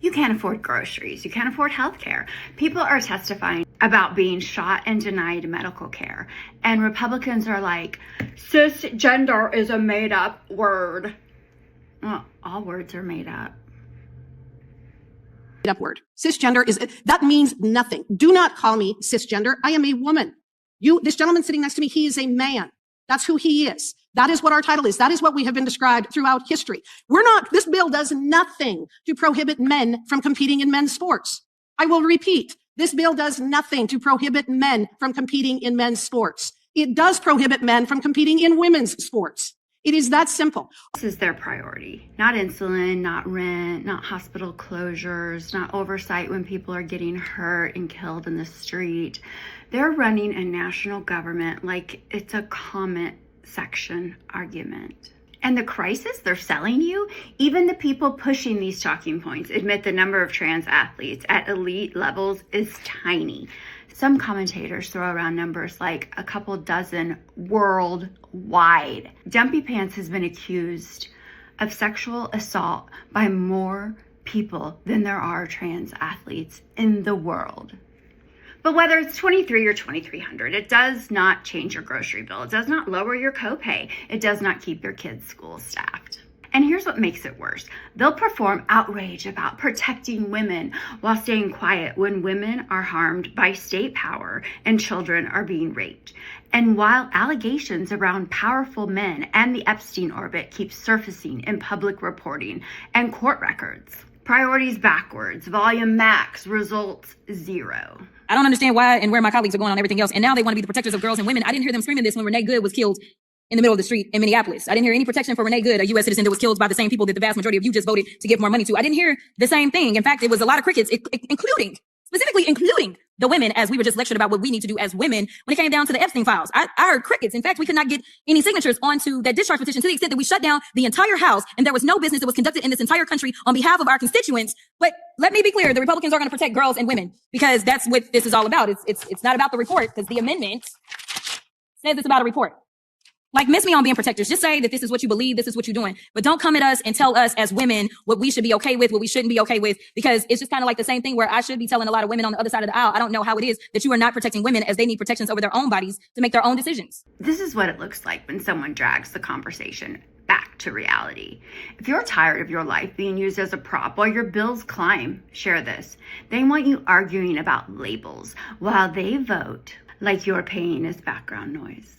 You can't afford groceries. You can't afford healthcare. People are testifying about being shot and denied medical care. And Republicans are like, cisgender is a made up word. Well, all words are made up. Made up word. Cisgender that means nothing. Do not call me cisgender. I am a woman. This gentleman sitting next to me, he is a man. That's who he is. That is what our title is. That is what we have been described throughout history. This bill does nothing to prohibit men from competing in men's sports. I will repeat, this bill does nothing to prohibit men from competing in men's sports. It does prohibit men from competing in women's sports. It is that simple. This is their priority. Not insulin, not rent, not hospital closures, not oversight when people are getting hurt and killed in the street. They're running a national government like it's a comment section argument. And the crisis they're selling you, even the people pushing these talking points admit the number of trans athletes at elite levels is tiny. Some commentators throw around numbers like a couple dozen worldwide. Dumpy Pants has been accused of sexual assault by more people than there are trans athletes in the world. But whether it's 23 or 2,300, it does not change your grocery bill. It does not lower your copay. It does not keep your kids' school staffed. And here's what makes it worse. They'll perform outrage about protecting women while staying quiet when women are harmed by state power and children are being raped. And while allegations around powerful men and the Epstein orbit keep surfacing in public reporting and court records. Priorities backwards, volume max, results zero. I don't understand why and where my colleagues are going on everything else. And now they want to be the protectors of girls and women. I didn't hear them screaming this when Renee Good was killed in the middle of the street in Minneapolis. I didn't hear any protection for Renee Good, a U.S. citizen that was killed by the same people that the vast majority of you just voted to give more money to. I didn't hear the same thing. In fact, it was a lot of crickets, specifically including the women, as we were just lectured about what we need to do as women when it came down to the Epstein files. I heard crickets. In fact, we could not get any signatures onto that discharge petition to the extent that we shut down the entire House, and there was no business that was conducted in this entire country on behalf of our constituents. But let me be clear, the Republicans are going to protect girls and women because that's what this is all about. It's not about the report, because the amendment says it's about a report. Like, miss me on being protectors. Just say that this is what you believe, this is what you're doing. But don't come at us and tell us as women what we should be okay with, what we shouldn't be okay with, because it's just kind of like the same thing where I should be telling a lot of women on the other side of the aisle, I don't know how it is that you are not protecting women as they need protections over their own bodies to make their own decisions. This is what it looks like when someone drags the conversation back to reality. If you're tired of your life being used as a prop while your bills climb, share this. They want you arguing about labels while they vote like your pain is background noise.